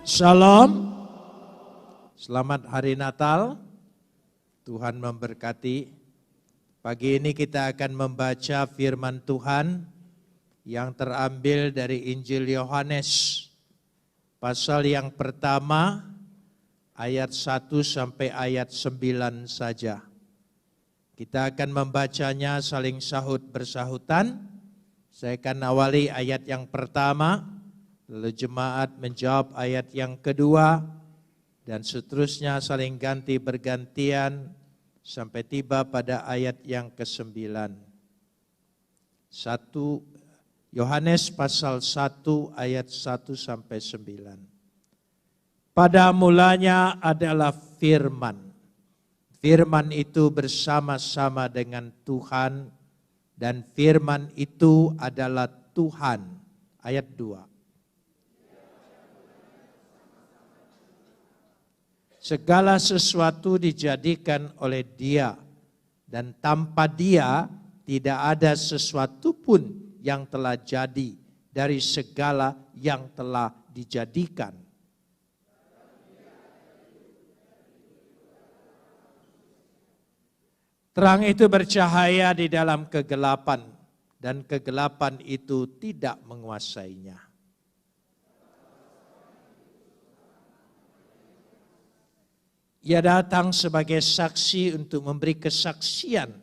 Shalom, selamat hari Natal, Tuhan memberkati. Pagi ini kita akan membaca firman Tuhan yang terambil dari Injil Yohanes, pasal yang pertama, ayat 1 sampai ayat 9 saja. Kita akan membacanya saling sahut bersahutan. Saya akan awali ayat yang pertama, lalu jemaat menjawab ayat yang kedua, dan seterusnya saling ganti bergantian sampai tiba pada ayat yang ke-9. Yohanes pasal 1 ayat 1 sampai 9. Pada mulanya adalah firman. Firman itu bersama-sama dengan Tuhan, dan firman itu adalah Tuhan. Ayat 2. Segala sesuatu dijadikan oleh Dia, dan tanpa Dia tidak ada sesuatu pun yang telah jadi dari segala yang telah dijadikan. Terang itu bercahaya di dalam kegelapan, dan kegelapan itu tidak menguasainya. Ia datang sebagai saksi untuk memberi kesaksian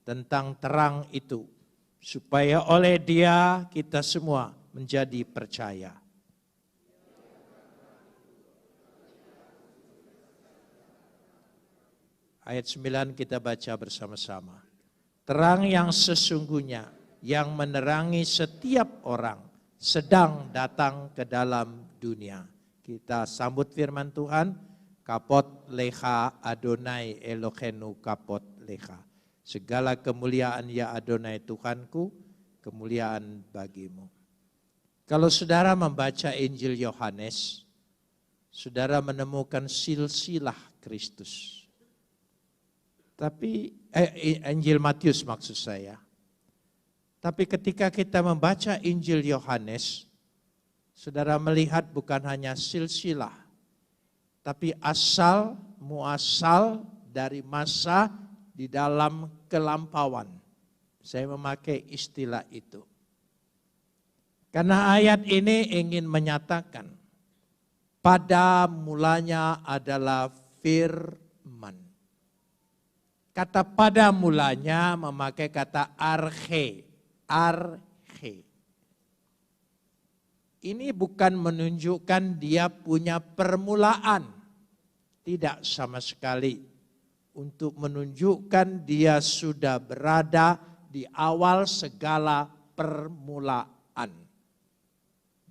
tentang terang itu, supaya oleh Dia kita semua menjadi percaya. Ayat 9 kita baca bersama-sama. Terang yang sesungguhnya yang menerangi setiap orang sedang datang ke dalam dunia. Kita sambut firman Tuhan. Kapot lecha Adonai Eloheinu kapot lecha. Segala kemuliaan ya Adonai Tuhanku, kemuliaan bagimu. Kalau saudara membaca Injil Yohanes, saudara menemukan silsilah Kristus. Tapi Injil Matius maksud saya. Tapi ketika kita membaca Injil Yohanes, saudara melihat bukan hanya silsilah, tapi asal muasal dari masa di dalam kelampauan. Saya memakai istilah itu. Karena ayat ini ingin menyatakan, pada mulanya adalah firman. Kata pada mulanya memakai kata arche. Arche. Ini bukan menunjukkan dia punya permulaan. Tidak sama sekali. Untuk menunjukkan dia sudah berada di awal segala permulaan.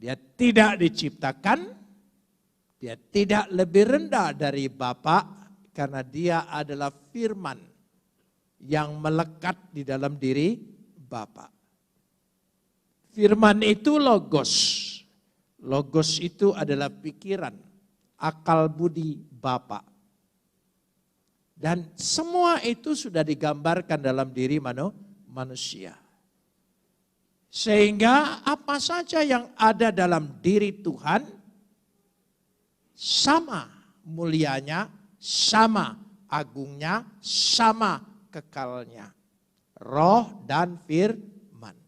Dia tidak diciptakan. Dia tidak lebih rendah dari Bapa, karena dia adalah firman yang melekat di dalam diri Bapa. Firman itu logos. Logos itu adalah pikiran, akal budi Bapa. Dan semua itu sudah digambarkan dalam diri manusia. Sehingga apa saja yang ada dalam diri Tuhan, sama mulianya, sama agungnya, sama kekalnya. Roh dan firman.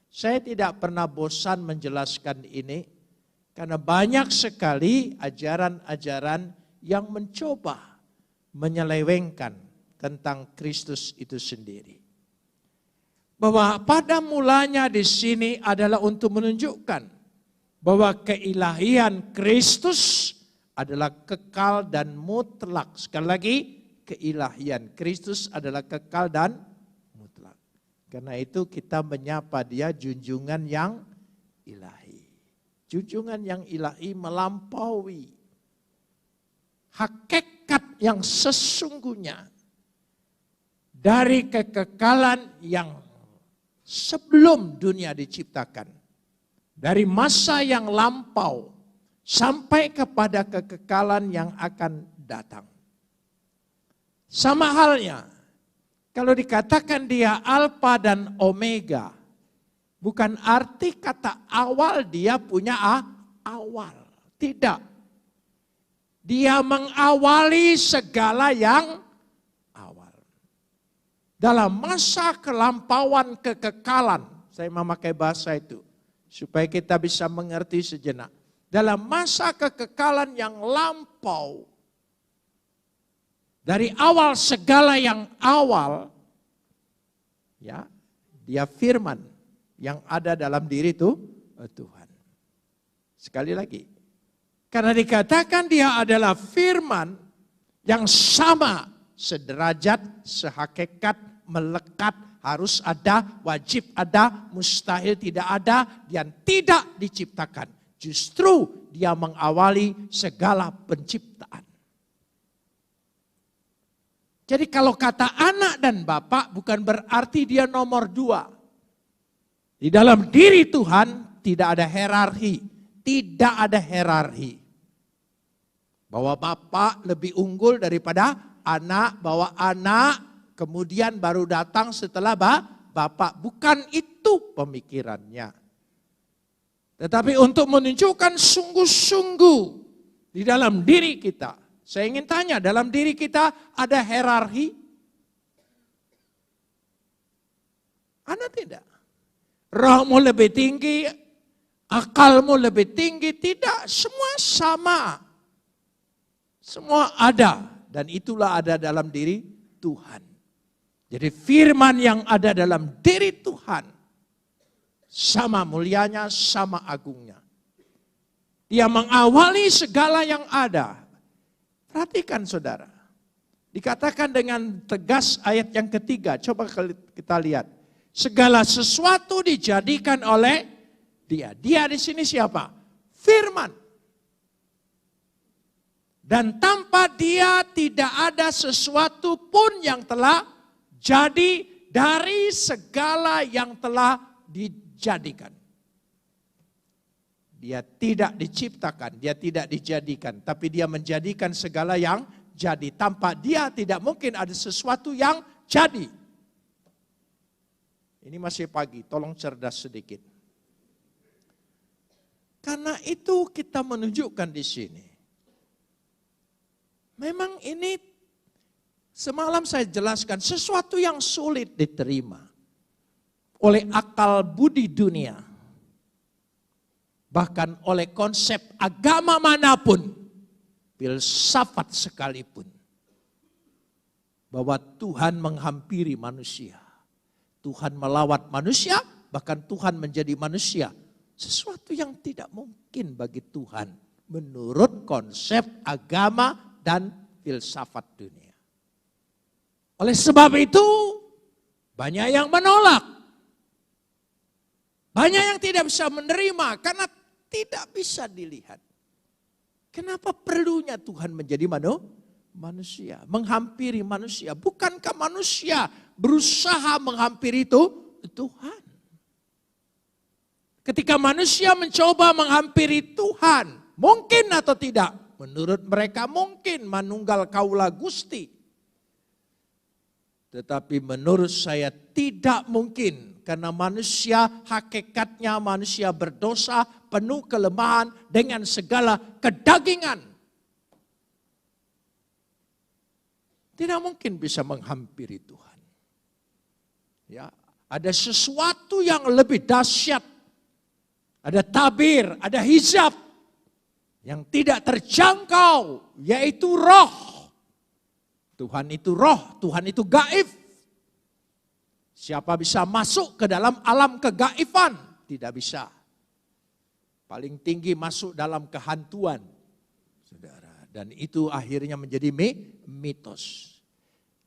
Saya tidak pernah bosan menjelaskan ini, karena banyak sekali ajaran-ajaran yang mencoba menyelewengkan tentang Kristus itu sendiri. Bahwa pada mulanya di sini adalah untuk menunjukkan bahwa keilahian Kristus adalah kekal dan mutlak. Sekali lagi, keilahian Kristus adalah kekal dan mutlak. Karena itu kita menyapa dia junjungan yang ilahi. Junjungan yang ilahi melampaui hakikat yang sesungguhnya dari kekekalan yang sebelum dunia diciptakan. Dari masa yang lampau sampai kepada kekekalan yang akan datang. Sama halnya, kalau dikatakan dia Alfa dan Omega, bukan arti kata awal dia punya awal. Tidak. Dia mengawali segala yang awal. Dalam masa kelampauan kekekalan, saya memakai bahasa itu, supaya kita bisa mengerti sejenak. Dalam masa kekekalan yang lampau, dari awal segala yang awal, ya, dia firman yang ada dalam diri itu Tuhan. Sekali lagi, karena dikatakan dia adalah firman yang sama, sederajat, sehakikat, melekat, harus ada, wajib ada, mustahil tidak ada, dan tidak diciptakan. Justru dia mengawali segala penciptaan. Jadi kalau kata anak dan bapak bukan berarti dia nomor 2. Di dalam diri Tuhan tidak ada hierarki. Tidak ada hierarki. Bahwa bapak lebih unggul daripada anak, bahwa anak kemudian baru datang setelah bapak. Bukan itu pemikirannya. Tetapi untuk menunjukkan sungguh-sungguh di dalam diri kita. Saya ingin tanya, dalam diri kita ada hierarki? Ada tidak? Rohmu lebih tinggi, akalmu lebih tinggi, tidak, semua sama. Semua ada, dan itulah ada dalam diri Tuhan. Jadi firman yang ada dalam diri Tuhan, sama mulianya, sama agungnya. Dia mengawali segala yang ada. Perhatikan saudara, dikatakan dengan tegas ayat yang ketiga, coba kita lihat. Segala sesuatu dijadikan oleh Dia. Dia di sini siapa? Firman. Dan tanpa Dia tidak ada sesuatu pun yang telah jadi dari segala yang telah dijadikan. Dia tidak diciptakan, dia tidak dijadikan, tapi dia menjadikan segala yang jadi. Tanpa dia tidak mungkin ada sesuatu yang jadi. Ini masih pagi, tolong cerdas sedikit. Karena itu kita menunjukkan di sini. Memang ini semalam saya jelaskan sesuatu yang sulit diterima oleh akal budi dunia. Bahkan oleh konsep agama manapun, filsafat sekalipun. Bahwa Tuhan menghampiri manusia. Tuhan melawat manusia, bahkan Tuhan menjadi manusia. Sesuatu yang tidak mungkin bagi Tuhan menurut konsep agama dan filsafat dunia. Oleh sebab itu, banyak yang menolak. Banyak yang tidak bisa menerima karena tidak bisa dilihat. Kenapa perlunya Tuhan menjadi manusia? Menghampiri manusia. Bukankah manusia berusaha menghampiri itu Tuhan? Ketika manusia mencoba menghampiri Tuhan, mungkin atau tidak? Menurut mereka mungkin, manunggal kaula Gusti. Tetapi menurut saya tidak mungkin. Karena manusia hakikatnya manusia berdosa, penuh kelemahan dengan segala kedagingan. Tidak mungkin bisa menghampiri Tuhan. Ya, ada sesuatu yang lebih dahsyat. Ada tabir, ada hizab yang tidak terjangkau, yaitu roh. Tuhan itu roh, Tuhan itu gaib. Siapa bisa masuk ke dalam alam kegaifan? Tidak bisa. Paling tinggi masuk dalam kehantuan, saudara. Dan itu akhirnya menjadi mitos.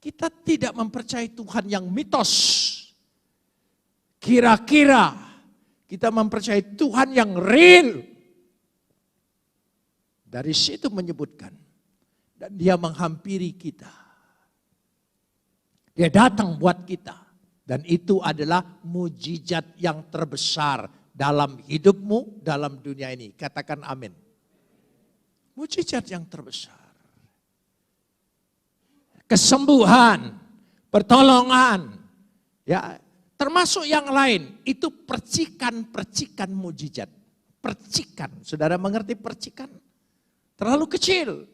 Kita tidak mempercayai Tuhan yang mitos. Kira-kira kita mempercayai Tuhan yang real. Dari situ menyebutkan. Dan dia menghampiri kita. Dia datang buat kita. Dan itu adalah mujizat yang terbesar dalam hidupmu, dalam dunia ini. Katakan amin. Mujizat yang terbesar. Kesembuhan, pertolongan, ya, termasuk yang lain. Itu percikan-percikan mujizat. Percikan, saudara mengerti percikan? Terlalu kecil.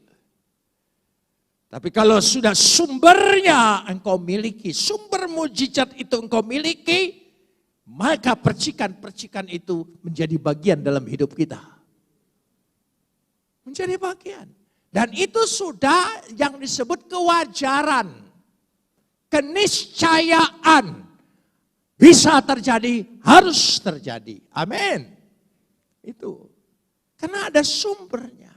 Tapi kalau sudah sumbernya engkau miliki, sumber mujizat itu engkau miliki, maka percikan-percikan itu menjadi bagian dalam hidup kita. Menjadi bagian. Dan itu sudah yang disebut kewajaran, keniscayaan. Bisa terjadi, harus terjadi. Amin. Itu. Karena ada sumbernya.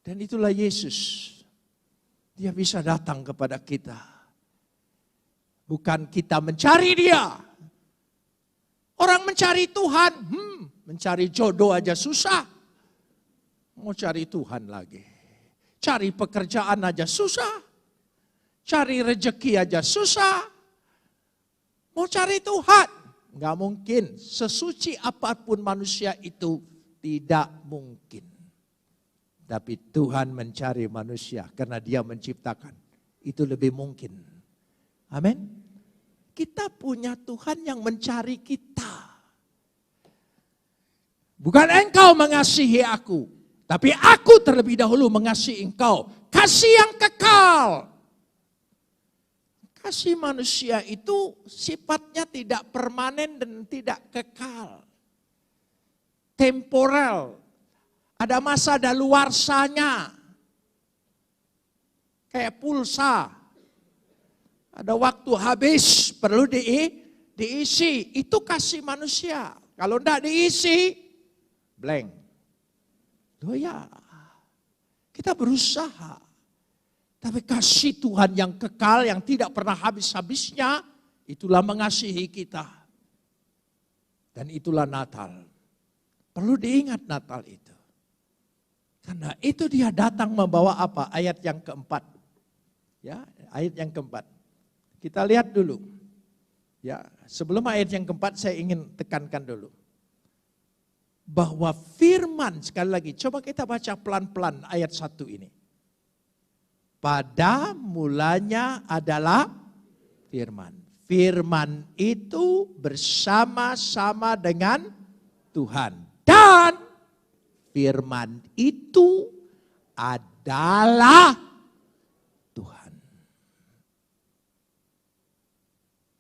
Dan itulah Yesus. Dia bisa datang kepada kita. Bukan kita mencari dia. Orang mencari Tuhan, mencari jodoh aja susah. Mau cari Tuhan lagi. Cari pekerjaan aja susah. Cari rezeki aja susah. Mau cari Tuhan. Enggak mungkin. Sesuci apapun manusia itu tidak mungkin. Tapi Tuhan mencari manusia karena dia menciptakan. Itu lebih mungkin. Amin. Kita punya Tuhan yang mencari kita. Bukan engkau mengasihi aku. Tapi aku terlebih dahulu mengasihi engkau. Kasih yang kekal. Kasih manusia itu sifatnya tidak permanen dan tidak kekal. Temporal. Ada masa daluarsanya. Kayak pulsa. Ada waktu habis, perlu diisi. Itu kasih manusia. Kalau tidak diisi, blank. Oh ya, kita berusaha. Tapi kasih Tuhan yang kekal, yang tidak pernah habis-habisnya, itulah mengasihi kita. Dan itulah Natal. Perlu diingat Natal itu. Karena itu dia datang membawa apa? Ayat yang keempat. Ya, ayat yang keempat. Kita lihat dulu. Ya, sebelum ayat yang keempat saya ingin tekankan dulu. Bahwa firman, sekali lagi, coba kita baca pelan-pelan ayat 1 ini. Pada mulanya adalah firman. Firman itu bersama-sama dengan Tuhan. Dan firman itu adalah Tuhan.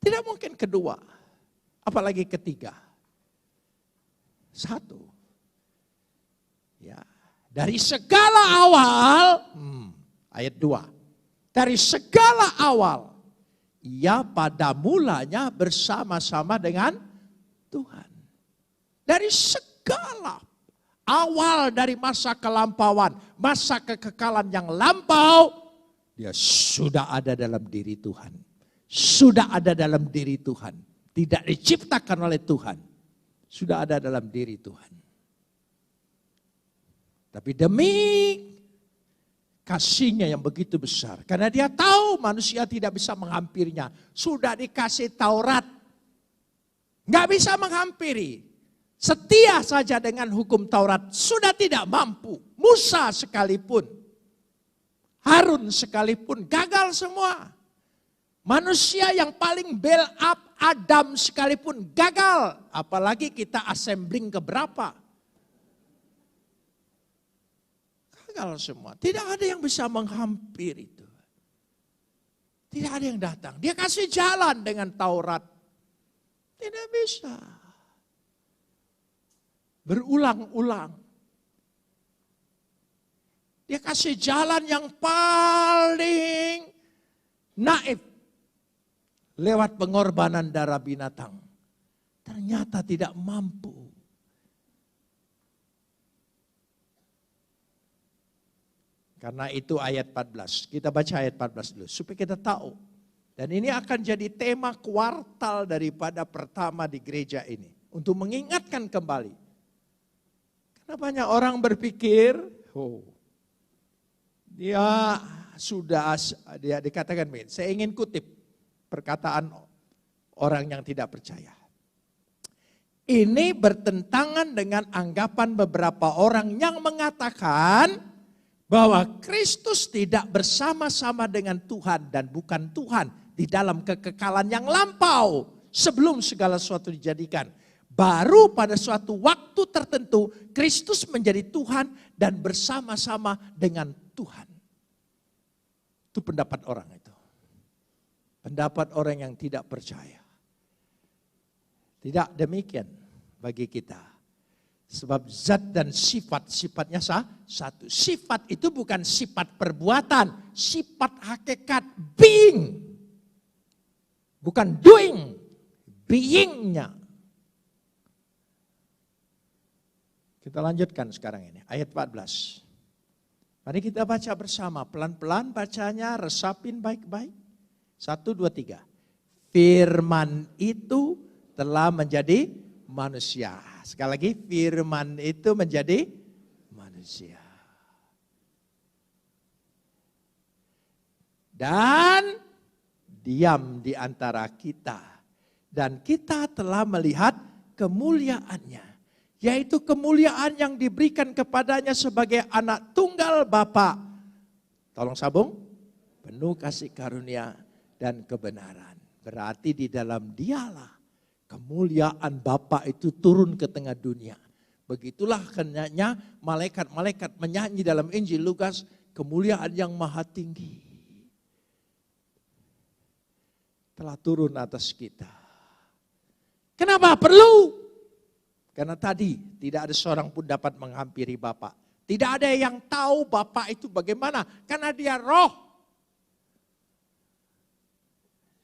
Tidak mungkin kedua, apalagi ketiga. Satu. Ya, dari segala awal, ayat 2. Dari segala awal, ia pada mulanya bersama-sama dengan Tuhan. Dari segala awal dari masa kelampauan, masa kekekalan yang lampau, dia sudah ada dalam diri Tuhan. Sudah ada dalam diri Tuhan. Tidak diciptakan oleh Tuhan. Sudah ada dalam diri Tuhan. Tapi demi kasihnya yang begitu besar. Karena dia tahu manusia tidak bisa menghampirinya. Sudah dikasih Taurat. Nggak bisa menghampiri. Setia saja dengan hukum Taurat. Sudah tidak mampu. Musa sekalipun. Harun sekalipun. Gagal semua. Manusia yang paling build up, Adam sekalipun gagal. Apalagi kita assembling keberapa. Gagal semua. Tidak ada yang bisa menghampiri itu. Tidak ada yang datang. Dia kasih jalan dengan Taurat. Tidak bisa. Berulang-ulang. Dia kasih jalan yang paling naif. Lewat pengorbanan darah binatang. Ternyata tidak mampu. Karena itu ayat 14. Kita baca ayat 14 dulu. Supaya kita tahu. Dan ini akan jadi tema kuartal daripada pertama di gereja ini. Untuk mengingatkan kembali. Karena banyak orang berpikir. Dia dikatakan begini. Saya ingin kutip. Perkataan orang yang tidak percaya. Ini bertentangan dengan anggapan beberapa orang yang mengatakan bahwa Kristus tidak bersama-sama dengan Tuhan dan bukan Tuhan di dalam kekekalan yang lampau sebelum segala sesuatu dijadikan. Baru pada suatu waktu tertentu Kristus menjadi Tuhan dan bersama-sama dengan Tuhan. Itu pendapat orang itu. Pendapat orang yang tidak percaya. Tidak demikian bagi kita. Sebab zat dan sifat-sifatnya satu. Sifat itu bukan sifat perbuatan. Sifat hakikat being. Bukan doing. Being-nya. Kita lanjutkan sekarang ini. Ayat 14. Mari kita baca bersama. Pelan-pelan bacanya, resapin baik-baik. 1, 2, 3. Firman itu telah menjadi manusia. Sekali lagi, firman itu menjadi manusia. Dan diam di antara kita. Dan kita telah melihat kemuliaannya. Yaitu kemuliaan yang diberikan kepadanya sebagai anak tunggal Bapa. Tolong sambung. Penuh kasih karunia dan kebenaran. Berarti di dalam dialah kemuliaan Bapa itu turun ke tengah dunia. Begitulah kenyanya malaikat-malaikat menyanyi dalam Injil Lukas. Kemuliaan yang maha tinggi telah turun atas kita. Kenapa perlu? Karena tadi tidak ada seorang pun dapat menghampiri Bapa. Tidak ada yang tahu Bapa itu bagaimana. Karena dia roh.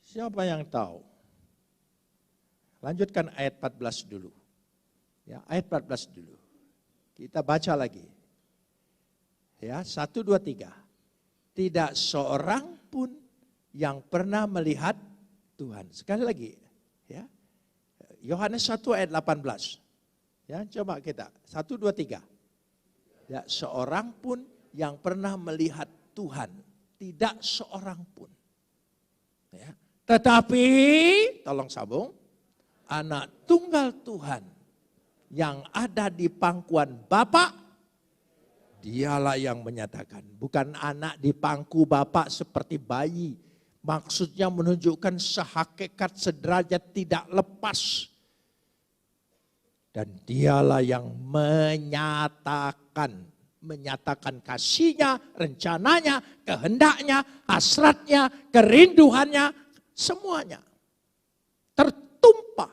Siapa yang tahu? Lanjutkan ayat 14 dulu. Ya, ayat 14 dulu. Kita baca lagi. Ya, 1, 2, 3. Tidak seorang pun yang pernah melihat Tuhan. Sekali lagi. Ya. Yohanes 1 ayat 18. Ya, coba kita. 1, 2, 3. Tidak seorang pun yang pernah melihat Tuhan. Tidak seorang pun. Ya. Tetapi, tolong sambung. Anak tunggal Tuhan yang ada di pangkuan Bapa, dialah yang menyatakan. Bukan anak di pangku Bapa seperti bayi. Maksudnya menunjukkan sehakikat sederajat tidak lepas. Dan dialah yang menyatakan kasihnya, rencananya, kehendaknya, hasratnya, kerinduannya, semuanya. Tertumpah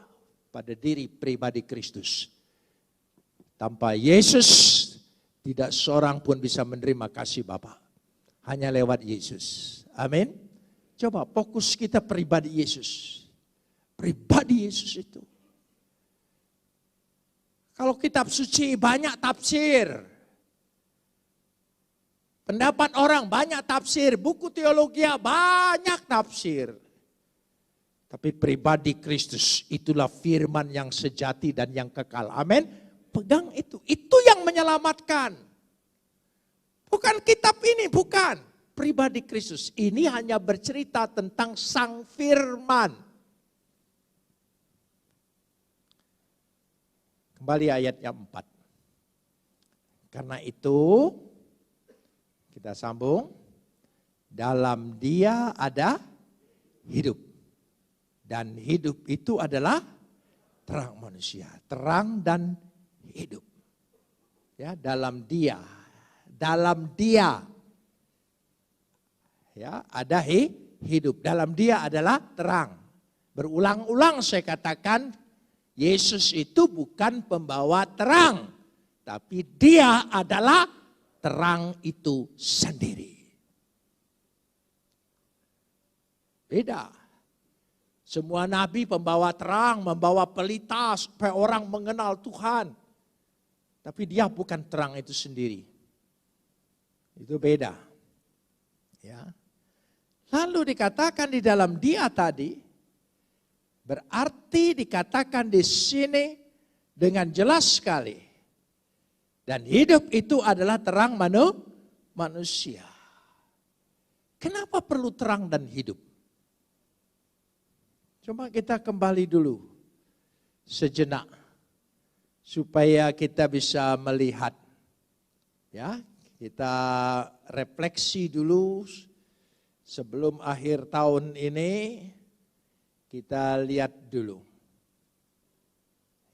pada diri pribadi Kristus. Tanpa Yesus, tidak seorang pun bisa menerima kasih Bapa. Hanya lewat Yesus. Amin. Coba fokus kita pribadi Yesus. Pribadi Yesus itu. Kalau kitab suci banyak tafsir. Pendapat orang banyak tafsir. Buku teologi banyak tafsir. Tapi pribadi Kristus itulah firman yang sejati dan yang kekal. Amin. Pegang itu. Itu yang menyelamatkan. Bukan kitab ini, bukan. Pribadi Kristus. Ini hanya bercerita tentang sang firman. Kembali ayatnya 4. Karena itu, kita sambung. Dalam dia ada hidup. Dan hidup itu adalah terang manusia. Terang dan hidup. Ya, dalam dia. Dalam dia. Ya, ada hidup. Dalam dia adalah terang. Berulang-ulang saya katakan, Yesus itu bukan pembawa terang. Tapi dia adalah terang itu sendiri. Beda. Semua nabi pembawa terang, membawa pelita supaya orang mengenal Tuhan. Tapi dia bukan terang itu sendiri. Itu beda. Ya. Lalu dikatakan di dalam dia tadi, berarti dikatakan di sini dengan jelas sekali. Dan hidup itu adalah terang manusia. Kenapa perlu terang dan hidup? Coba kita kembali dulu sejenak. Supaya kita bisa melihat. Ya, kita refleksi dulu sebelum akhir tahun ini. Kita lihat dulu.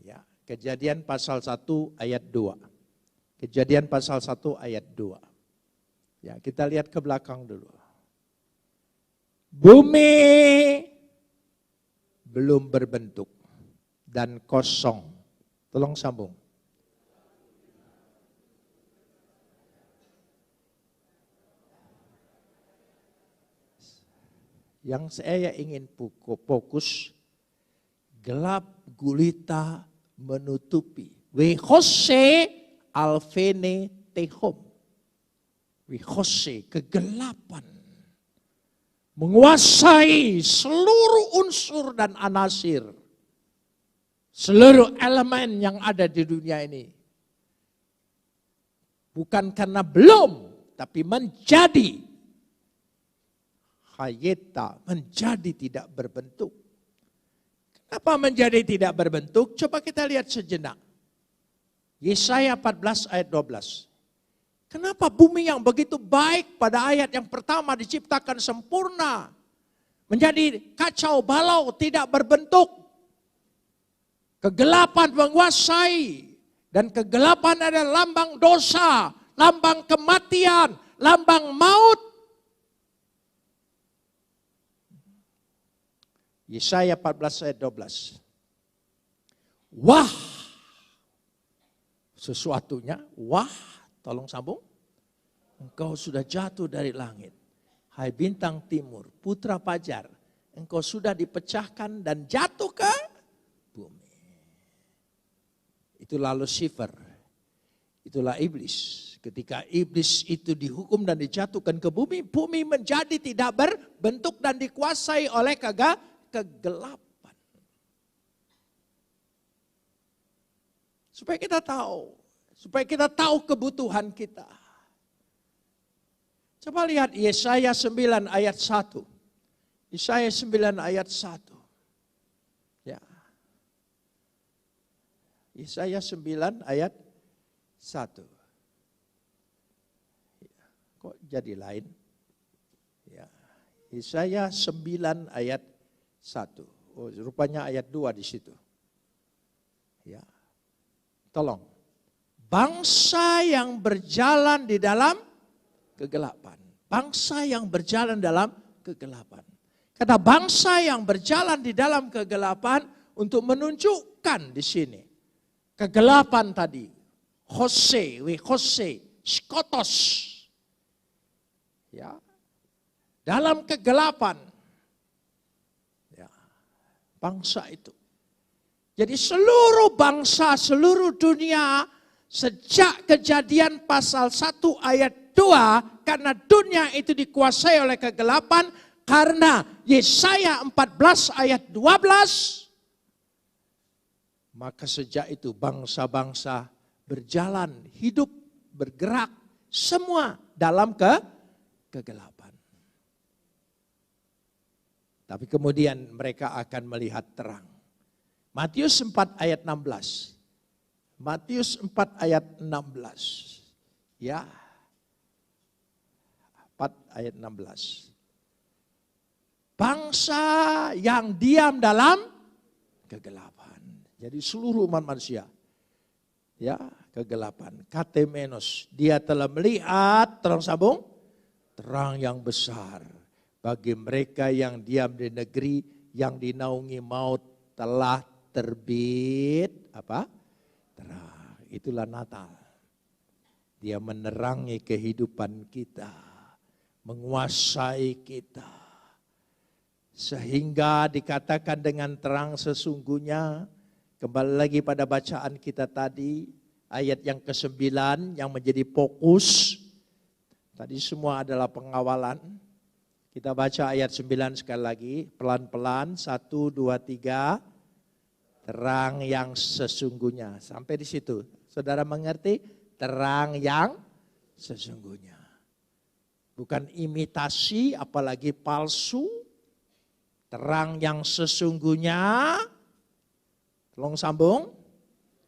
Ya, Kejadian pasal 1 ayat 2. Kejadian pasal 1 ayat 2. Ya, kita lihat ke belakang dulu. Bumi belum berbentuk dan kosong. Tolong sambung. Yang saya ingin fokus, gelap gulita menutupi. Wehose alfene tehom. Wehose, kegelapan. Menguasai seluruh unsur dan anasir. Seluruh elemen yang ada di dunia ini. Bukan karena belum, tapi menjadi. Hayeta, menjadi tidak berbentuk. Kenapa menjadi tidak berbentuk? Coba kita lihat sejenak. Yesaya 14 ayat 12. Kenapa bumi yang begitu baik pada ayat yang pertama diciptakan sempurna. Menjadi kacau balau, tidak berbentuk. Kegelapan menguasai. Dan kegelapan adalah lambang dosa, lambang kematian, lambang maut. Yesaya 14 ayat 12. Wah, sesuatunya, wah, tolong sambung. Engkau sudah jatuh dari langit. Hai bintang timur, putra fajar. Engkau sudah dipecahkan dan jatuh ke bumi. Itulah Lucifer. Itulah iblis. Ketika iblis itu dihukum dan dijatuhkan ke bumi, bumi menjadi tidak berbentuk dan dikuasai oleh kegelapan. Supaya kita tahu kebutuhan kita. Coba lihat Yesaya 9 ayat 1. Yesaya 9 ayat 1. Ya. Yesaya 9 ayat 1. Kok jadi lain? Ya. Yesaya 9 ayat 1. Oh, rupanya ayat 2 di situ. Ya. Tolong. Bangsa yang berjalan di dalam kegelapan. Bangsa yang berjalan dalam kegelapan. Kata bangsa yang berjalan di dalam kegelapan untuk menunjukkan di sini. Kegelapan tadi. Hose, skotos. Ya. Dalam kegelapan. Ya. Bangsa itu. Jadi seluruh bangsa, seluruh dunia sejak Kejadian pasal 1 ayat 2, karena dunia itu dikuasai oleh kegelapan, karena Yesaya 14 ayat 12, maka sejak itu bangsa-bangsa berjalan, hidup, bergerak, semua dalam kegelapan. Tapi kemudian mereka akan melihat terang. Matius 4 ayat 16. Matius 4 ayat 16. Ya. 4 ayat 16. Bangsa yang diam dalam kegelapan. Jadi seluruh umat manusia. Ya, kegelapan. Katemenos. Dia telah melihat, terang sambung, terang yang besar. Bagi mereka yang diam di negeri yang dinaungi maut telah terbit apa? Terang. Itulah Natal. Dia menerangi kehidupan kita, menguasai kita. Sehingga dikatakan dengan terang sesungguhnya, kembali lagi pada bacaan kita tadi, ayat yang ke-9 yang menjadi fokus. Tadi semua adalah pengawalan. Kita baca ayat 9 sekali lagi, pelan-pelan, 1, 2, 3. Terang yang sesungguhnya. Sampai di situ. Saudara mengerti? Terang yang sesungguhnya. Bukan imitasi, apalagi palsu. Terang yang sesungguhnya. Tolong sambung.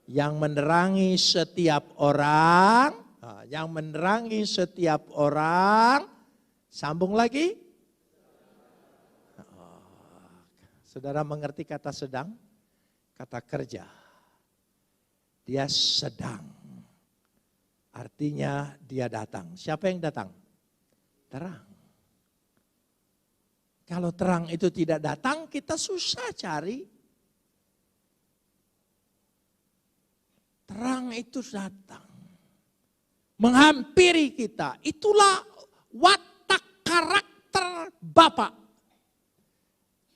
Yang menerangi setiap orang. Yang menerangi setiap orang. Sambung lagi. Saudara mengerti kata sedang? Kata kerja. Dia sedang. Artinya dia datang. Siapa yang datang? Terang. Kalau terang itu tidak datang, kita susah cari. Terang itu datang. Menghampiri kita. Itulah watak karakter Bapa.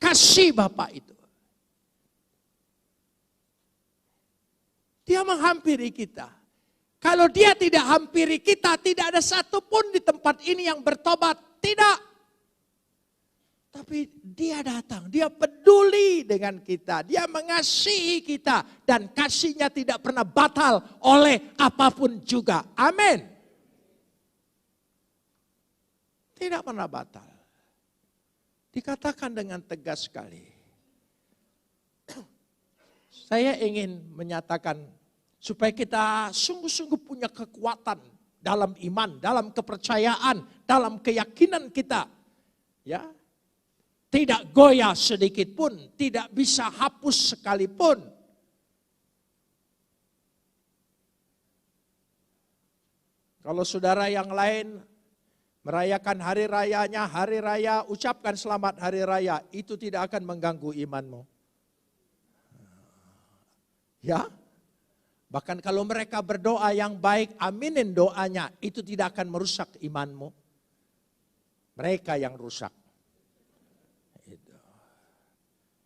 Kasih Bapa itu. Dia menghampiri kita. Kalau dia tidak hampiri kita, tidak ada satupun di tempat ini yang bertobat. Tidak. Tapi dia datang, dia peduli dengan kita, dia mengasihi kita. Dan kasihnya tidak pernah batal oleh apapun juga. Amin. Tidak pernah batal. Dikatakan dengan tegas sekali. Saya ingin menyatakan supaya kita sungguh-sungguh punya kekuatan dalam iman, dalam kepercayaan, dalam keyakinan kita. Ya. Tidak goyah sedikit pun, tidak bisa hapus sekalipun. Kalau saudara yang lain merayakan hari rayanya, hari raya, ucapkan selamat hari raya, itu tidak akan mengganggu imanmu. Ya, bahkan kalau mereka berdoa yang baik, aminin doanya, itu tidak akan merusak imanmu. Mereka yang rusak.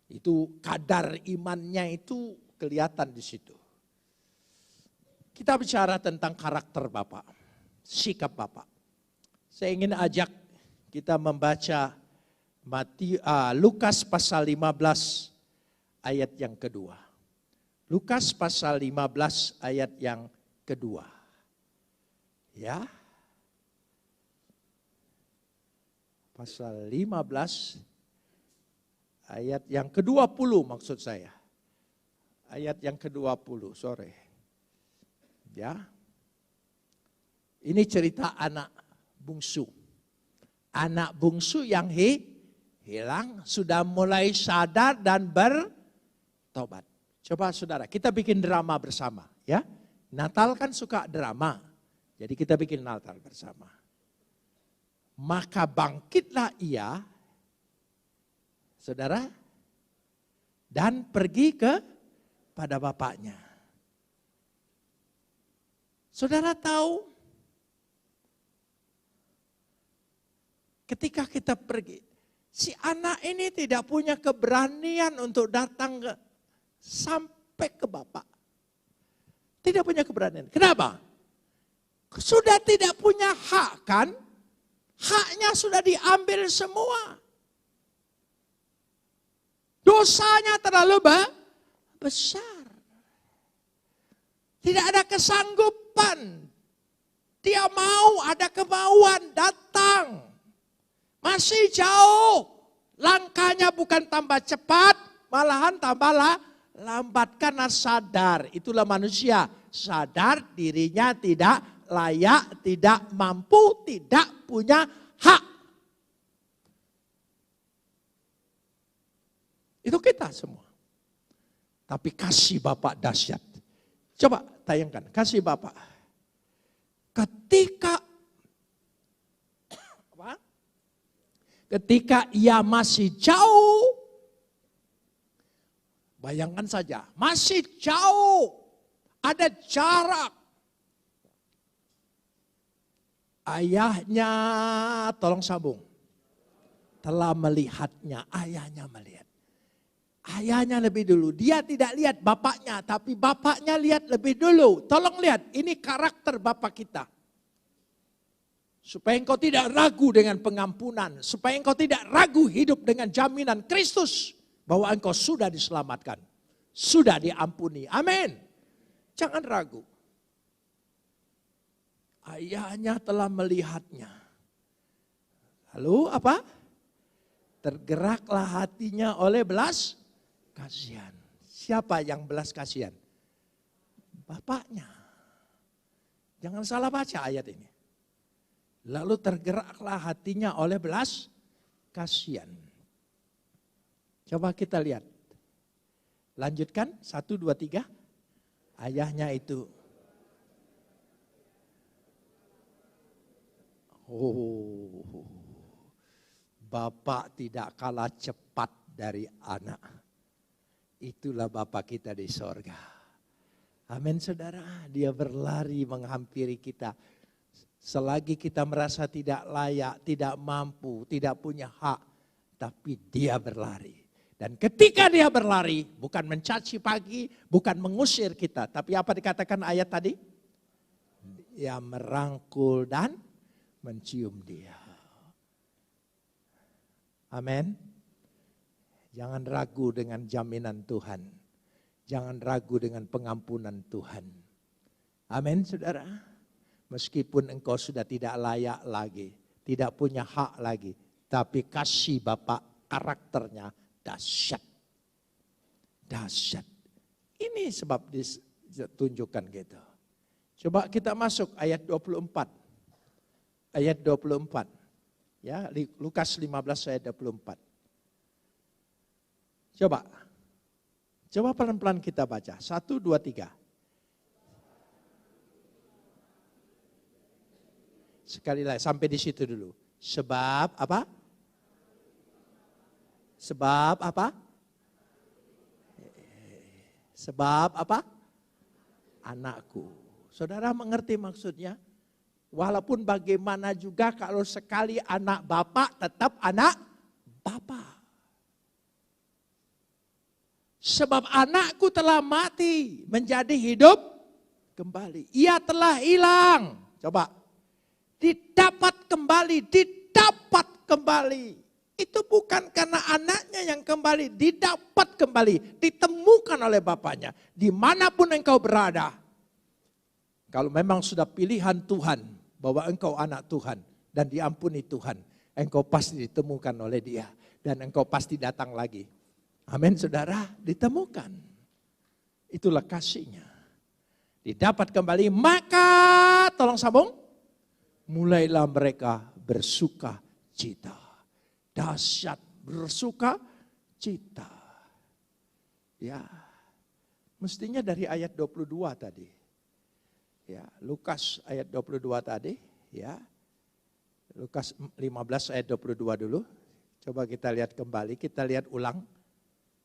Itu kadar imannya itu kelihatan di situ. Kita bicara tentang karakter Bapak, sikap Bapak. Saya ingin ajak kita membaca Lukas pasal 15 ayat yang kedua. Lukas pasal 15 ayat yang kedua. Ya. Pasal 15 ayat yang ke-20 maksud saya. Ayat yang ke-20, sorry. Ya. Ini cerita anak bungsu. Anak bungsu yang hilang sudah mulai sadar dan bertobat. Coba saudara, kita bikin drama bersama. Ya. Natal kan suka drama. Jadi kita bikin Natal bersama. Maka bangkitlah ia, saudara, dan pergi pada bapaknya. Saudara tahu, ketika kita pergi, si anak ini tidak punya keberanian untuk datang sampai ke bapak. Tidak punya keberanian. Kenapa? Sudah tidak punya hak kan? Haknya sudah diambil semua. Dosanya terlalu besar. Tidak ada kesanggupan. Dia mau, ada kemauan, datang. Masih jauh. Langkahnya bukan tambah cepat, malahan tambah lambat karena sadar. Itulah manusia. Sadar dirinya tidak layak, tidak mampu, tidak punya hak. Itu kita semua. Tapi kasih Bapak dahsyat. Coba tayangkan, kasih Bapak. Ketika ia masih jauh, bayangkan saja, masih jauh, ada jarak. Ayahnya, tolong sambung, telah melihatnya, ayahnya melihat. Ayahnya lebih dulu, dia tidak lihat bapaknya, tapi bapaknya lihat lebih dulu. Tolong lihat, ini karakter Bapak kita. Supaya engkau tidak ragu dengan pengampunan, supaya engkau tidak ragu hidup dengan jaminan Kristus, bahwa engkau sudah diselamatkan, sudah diampuni. Amin. Jangan ragu. Ayahnya telah melihatnya. Lalu apa? Tergeraklah hatinya oleh belas kasihan. Siapa yang belas kasihan? Bapaknya. Jangan salah baca ayat ini. Lalu tergeraklah hatinya oleh belas kasihan. Coba kita lihat. Lanjutkan, 1, 2, 3. Ayahnya itu. Bapa tidak kalah cepat dari anak. Itulah Bapa kita di sorga. Amin saudara, dia berlari menghampiri kita. Selagi kita merasa tidak layak, tidak mampu, tidak punya hak. Tapi dia berlari. Dan ketika dia berlari, bukan mencaci pagi, bukan mengusir kita. Tapi apa dikatakan ayat tadi? Dia merangkul dan mencium dia. Amin. Jangan ragu dengan jaminan Tuhan. Jangan ragu dengan pengampunan Tuhan. Amin, saudara. Meskipun engkau sudah tidak layak lagi, tidak punya hak lagi, tapi kasih Bapa karakternya dahsyat. Dahsyat. Ini sebab ditunjukkan gitu. Coba kita masuk ayat 24. Ayat 24. Ya, Lukas 15 ayat 24. Coba pelan-pelan kita baca. 1, 2, 3. Sekali lagi, sampai di situ dulu. Sebab apa? Sebab apa? Sebab apa? Anakku. Saudara mengerti maksudnya? Walaupun bagaimana juga kalau sekali anak bapak tetap anak bapak. Sebab anakku telah mati menjadi hidup kembali. Ia telah hilang. Coba. Didapat kembali. Itu bukan karena anaknya yang kembali. Didapat kembali. Ditemukan oleh bapaknya. Dimanapun engkau berada. Kalau memang sudah pilihan Tuhan. Bahwa engkau anak Tuhan dan diampuni Tuhan. Engkau pasti ditemukan oleh dia. Dan engkau pasti datang lagi. Amin saudara, ditemukan. Itulah kasihnya. Didapat kembali, maka tolong sambung. Mulailah mereka bersuka cita. Dahsyat bersuka cita. Ya, mestinya dari ayat 22 tadi. Ya, Lukas ayat 22 tadi, ya. Lukas 15 ayat 22 dulu. Coba kita lihat kembali, kita lihat ulang.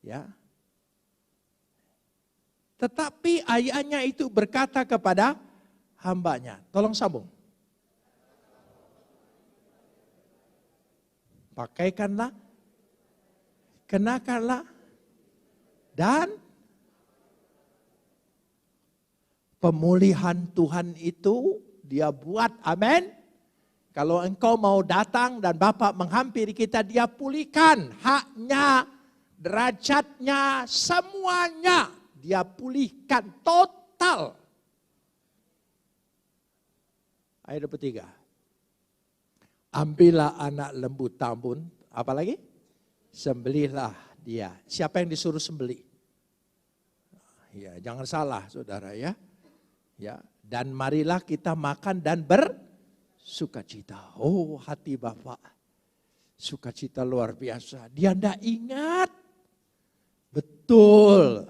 Ya. Tetapi ayahnya itu berkata kepada hambanya. Tolong sambung. Pakaikanlah, kenakanlah, dan pemulihan Tuhan itu dia buat, amin. Kalau engkau mau datang dan Bapak menghampiri kita, dia pulihkan haknya, derajatnya, semuanya. Dia pulihkan total. Ayat 23. Ambillah anak lembu tambun, apalagi? Sembelihlah dia. Siapa yang disuruh sembelih? Ya, jangan salah saudara ya. Ya, dan marilah kita makan dan bersukacita. Oh, hati Bapak. Sukacita luar biasa. Dia tidak ingat. Betul.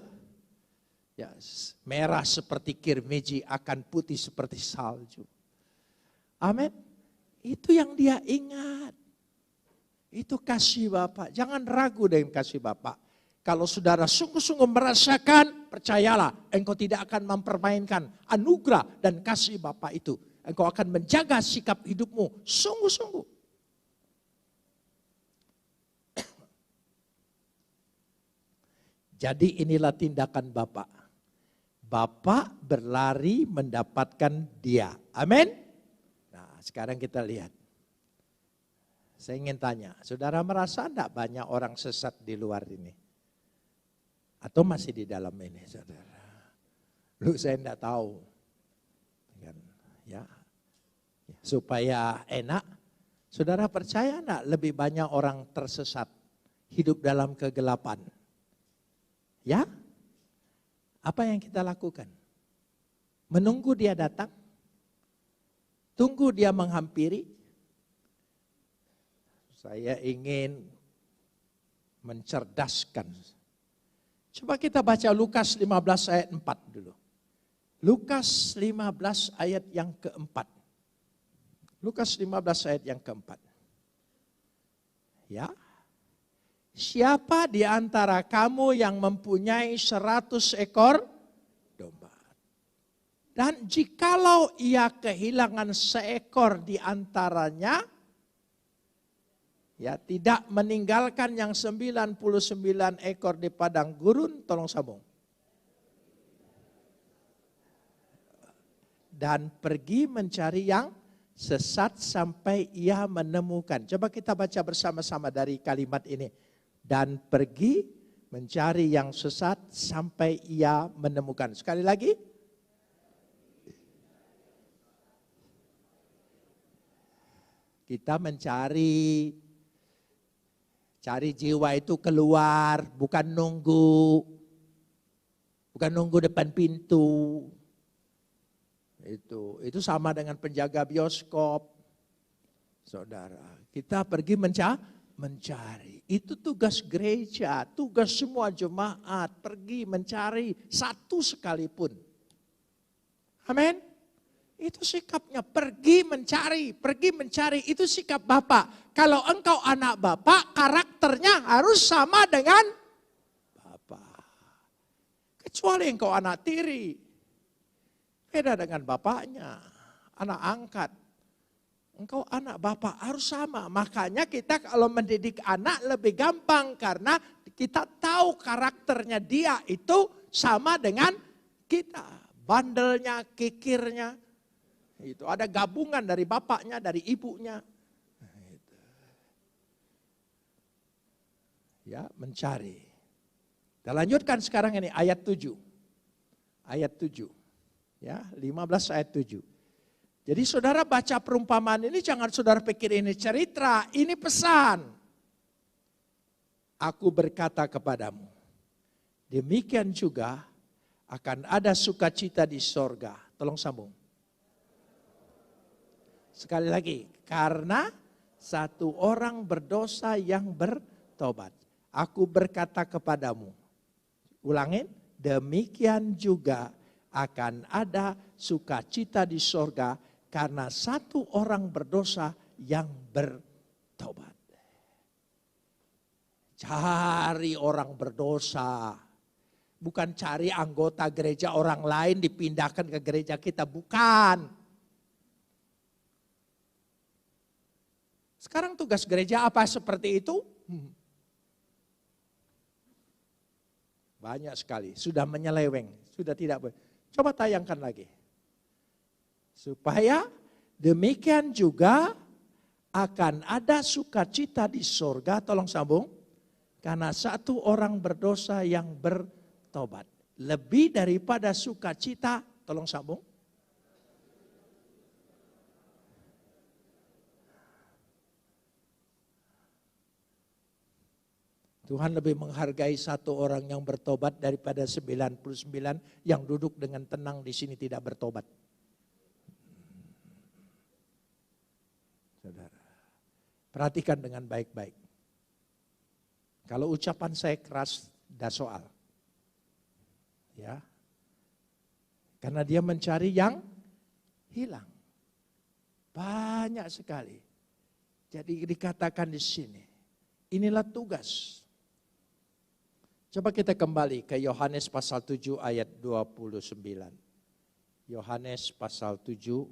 Ya, merah seperti kirmiji akan putih seperti salju. Amin. Itu yang dia ingat. Itu kasih Bapak. Jangan ragu dengan kasih Bapak. Kalau saudara sungguh-sungguh merasakan, percayalah, engkau tidak akan mempermainkan anugerah dan kasih Bapa itu. Engkau akan menjaga sikap hidupmu sungguh-sungguh. Jadi inilah tindakan Bapa. Bapa berlari mendapatkan dia. Amin. Nah, sekarang kita lihat. Saya ingin tanya, saudara merasa enggak banyak orang sesat di luar ini? Atau masih di dalam ini, saudara? Lu saya enggak tahu. Ya, supaya enak, saudara percaya enggak lebih banyak orang tersesat hidup dalam kegelapan? Ya? Apa yang kita lakukan? Menunggu dia datang? Tunggu dia menghampiri? Saya ingin mencerdaskan. Coba kita baca Lukas 15 ayat 4 dulu. Lukas 15 ayat yang keempat. Lukas 15 ayat yang keempat. Ya. Siapa di antara kamu yang mempunyai 100 ekor domba? Dan jikalau ia kehilangan seekor di antaranya, ya, tidak meninggalkan yang 99 ekor di padang gurun, tolong sambung. Dan pergi mencari yang sesat sampai ia menemukan. Coba kita baca bersama-sama dari kalimat ini. Dan pergi mencari yang sesat sampai ia menemukan. Sekali lagi. Kita mencari jiwa itu keluar, bukan nunggu depan pintu. Itu sama dengan penjaga bioskop. Saudara, kita pergi mencari. Itu tugas gereja, tugas semua jemaat, pergi mencari satu sekalipun. Amin. Itu sikapnya, pergi mencari, itu sikap Bapak. Kalau engkau anak Bapak, karakternya harus sama dengan Bapak. Kecuali engkau anak tiri, beda dengan bapaknya, anak angkat. Engkau anak Bapak harus sama. Makanya kita kalau mendidik anak lebih gampang karena kita tahu karakternya dia itu sama dengan kita. Bandelnya, kikirnya. Itu ada gabungan dari bapaknya, dari ibunya. Ya, mencari. Kita lanjutkan sekarang ini ayat 7. Ayat 7. Ya, 15 ayat 7. Jadi saudara baca perumpamaan ini jangan saudara pikir ini cerita, ini pesan. Aku berkata kepadamu, demikian juga akan ada sukacita di sorga. Tolong sambung. Sekali lagi, karena satu orang berdosa yang bertobat. Aku berkata kepadamu, ulangin, demikian juga akan ada sukacita di sorga karena satu orang berdosa yang bertobat. Cari orang berdosa, bukan cari anggota gereja orang lain dipindahkan ke gereja kita, bukan. Sekarang tugas gereja apa seperti itu? Banyak sekali, sudah menyeleweng, sudah tidak boleh. Coba tayangkan lagi. Supaya demikian juga akan ada sukacita di sorga, tolong sambung. Karena satu orang berdosa yang bertobat. Lebih daripada sukacita, tolong sambung. Tuhan lebih menghargai satu orang yang bertobat daripada 99 yang duduk dengan tenang di sini tidak bertobat. Saudara, perhatikan dengan baik-baik. Kalau ucapan saya keras, dah soal. Ya. Karena dia mencari yang hilang. Banyak sekali. Jadi dikatakan di sini, inilah tugas. Coba kita kembali ke Yohanes pasal 7 ayat 29. Yohanes pasal 7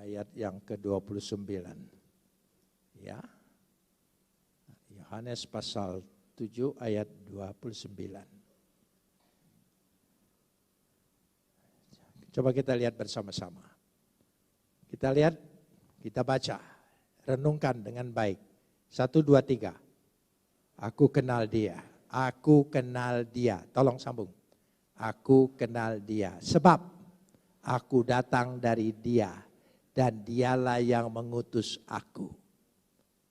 ayat yang ke-29. Ya. Yohanes pasal 7 ayat 29. Coba kita lihat bersama-sama. Kita lihat, kita baca, renungkan dengan baik. 1, 2, 3. Aku kenal dia. Aku kenal dia. Tolong sambung. Aku kenal dia. Sebab aku datang dari dia. Dan dialah yang mengutus aku.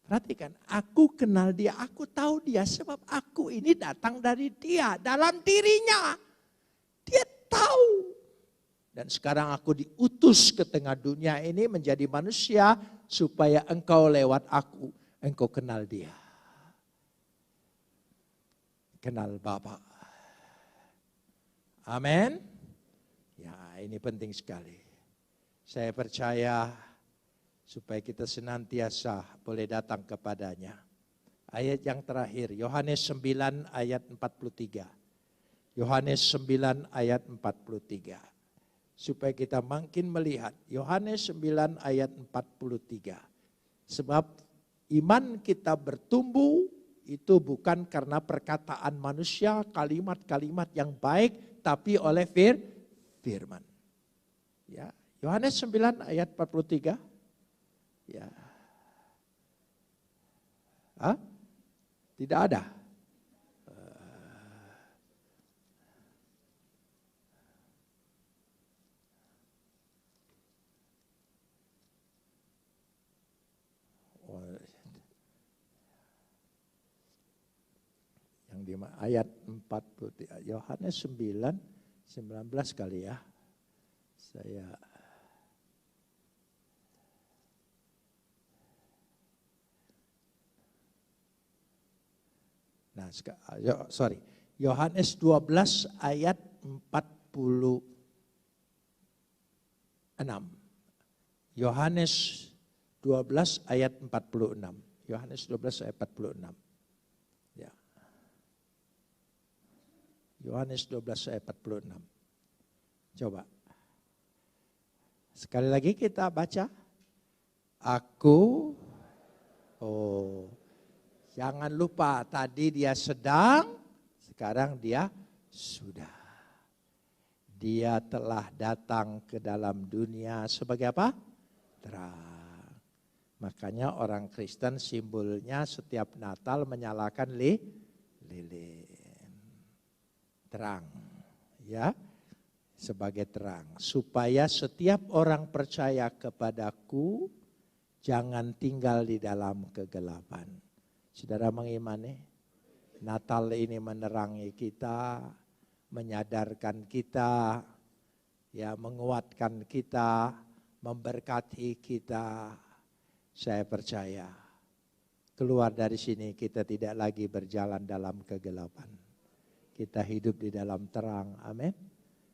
Perhatikan. Aku kenal dia. Aku tahu dia. Sebab aku ini datang dari dia. Dalam dirinya. Dia tahu. Dan sekarang aku diutus ke tengah dunia ini menjadi manusia. Supaya engkau lewat aku. Engkau kenal dia. Kenal Bapa. Amin. Ya, ini penting sekali. Saya percaya supaya kita senantiasa boleh datang kepadanya. Ayat yang terakhir, Yohanes 9 ayat 43. Yohanes 9 ayat 43. Supaya kita makin melihat, Yohanes 9 ayat 43. Sebab iman kita bertumbuh itu bukan karena perkataan manusia, kalimat-kalimat yang baik, tapi oleh firman. Ya, Yohanes 9 ayat 43. Ya. Hah? Tidak ada. Yang di ayat 43, Yohanes 9, 19 kali ya. Yohanes 12 ayat 46. Yohanes 12 ayat 46. Yohanes 12 ayat 46. Ya. Yohanes 12 ayat 46. Coba. Sekali lagi kita baca. Jangan lupa tadi dia sedang, sekarang dia sudah. Dia telah datang ke dalam dunia sebagai apa? Terang. Makanya orang Kristen simbolnya setiap Natal menyalakan lilin. Terang. Ya. Sebagai terang. Supaya setiap orang percaya kepadaku jangan tinggal di dalam kegelapan. Saudara mengimani, Natal ini menerangi kita, menyadarkan kita, ya menguatkan kita, memberkati kita. Saya percaya, keluar dari sini kita tidak lagi berjalan dalam kegelapan. Kita hidup di dalam terang, amin.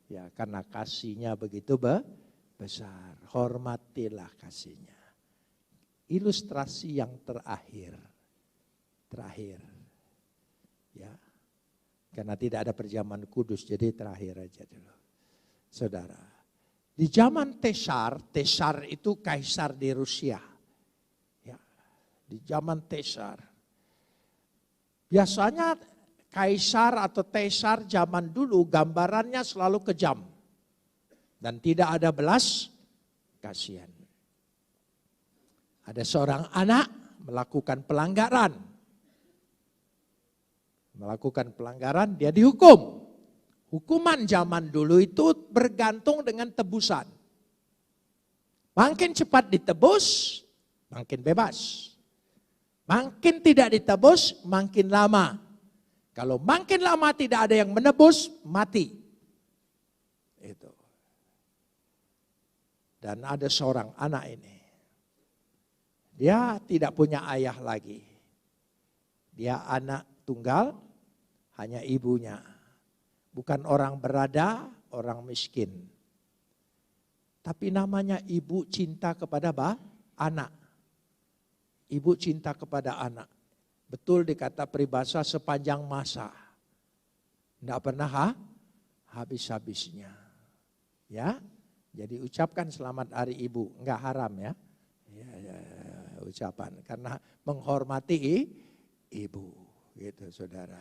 Ya, karena kasihnya begitu besar, hormatilah kasihnya. Ilustrasi yang terakhir, ya, karena tidak ada perjamuan kudus, jadi terakhir aja dulu. Saudara, di zaman Tesar itu kaisar di Rusia. Ya, di zaman Tesar. Biasanya kaisar atau Tesar zaman dulu gambarannya selalu kejam. Dan tidak ada belas kasihan. Ada seorang anak melakukan pelanggaran, dia dihukum. Hukuman zaman dulu itu bergantung dengan tebusan. Makin cepat ditebus, makin bebas. Makin tidak ditebus, makin lama. Kalau makin lama tidak ada yang menebus, mati. Itu. Dan ada seorang anak ini. Dia tidak punya ayah lagi. Dia anak tunggal, hanya ibunya. Bukan orang berada, orang miskin. Tapi namanya ibu cinta kepada anak. Ibu cinta kepada anak. Betul dikata peribahasa sepanjang masa. Tidak pernah habis-habisnya. Ya, jadi ucapkan selamat hari ibu. Enggak haram ya. Ya, ucapan. Karena menghormati ibu. Gitu saudara.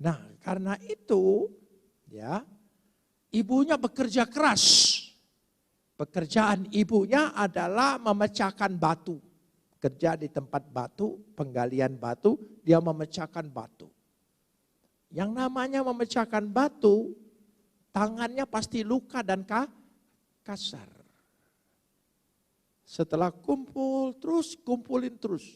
Nah karena itu ya ibunya bekerja keras. Pekerjaan ibunya adalah memecahkan batu. Kerja di tempat batu, penggalian batu, dia memecahkan batu. Yang namanya memecahkan batu, tangannya pasti luka dan kasar. Setelah kumpulin terus.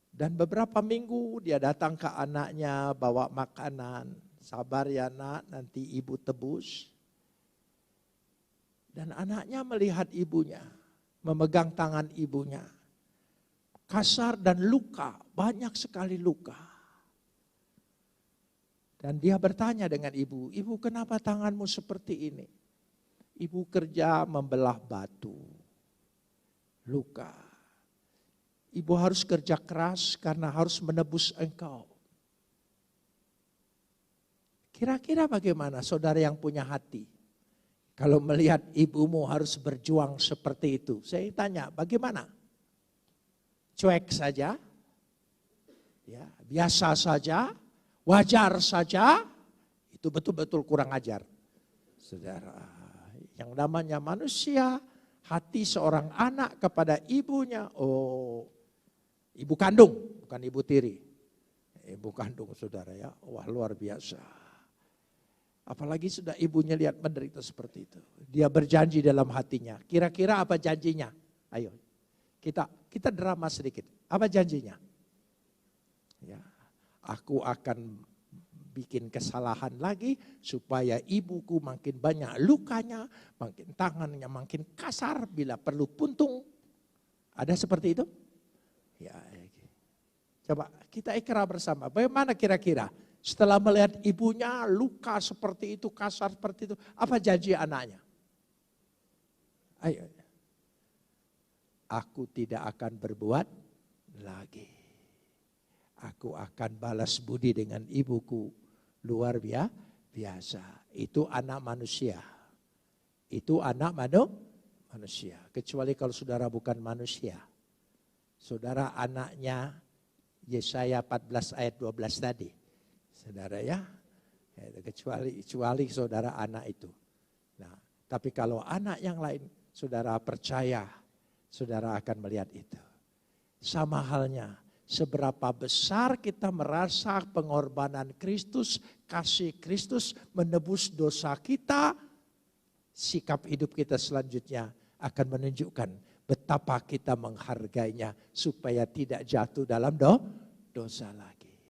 Dan beberapa minggu dia datang ke anaknya bawa makanan. Sabar ya nak, nanti ibu tebus. Dan anaknya melihat ibunya, memegang tangan ibunya. Kasar dan luka, banyak sekali luka. Dan dia bertanya dengan ibu, ibu kenapa tanganmu seperti ini? Ibu kerja membelah batu. luka. Ibu harus kerja keras karena harus menebus engkau. Kira-kira bagaimana saudara yang punya hati? Kalau melihat ibumu harus berjuang seperti itu. Saya tanya, bagaimana? Cuek saja? Ya, biasa saja? Wajar saja? Itu betul-betul kurang ajar. Saudara, yang namanya manusia, hati seorang anak kepada ibunya, ibu kandung, bukan ibu tiri. Ibu kandung saudara ya, wah luar biasa. Apalagi sudah ibunya lihat menderita seperti itu. Dia berjanji dalam hatinya. Kira-kira apa janjinya? Ayo, kita drama sedikit. Apa janjinya? Ya, aku akan bikin kesalahan lagi supaya ibuku makin banyak lukanya, makin tangannya makin kasar, bila perlu puntung. Ada seperti itu? Ya, coba kita ikrar bersama. Bagaimana kira-kira setelah melihat ibunya luka seperti itu, kasar seperti itu, apa janji anaknya? Ayo. Aku tidak akan berbuat lagi. Aku akan balas budi dengan ibuku. Luar biasa. Itu anak manusia. Itu anak manusia. Kecuali kalau saudara bukan manusia. Saudara anaknya Yesaya 14 ayat 12 tadi. Saudara ya. Kecuali saudara anak itu. Nah, tapi kalau anak yang lain, saudara percaya, saudara akan melihat itu. Sama halnya, seberapa besar kita merasa pengorbanan Kristus, kasih Kristus menebus dosa kita, sikap hidup kita selanjutnya akan menunjukkan betapa kita menghargainya supaya tidak jatuh dalam dosa lagi.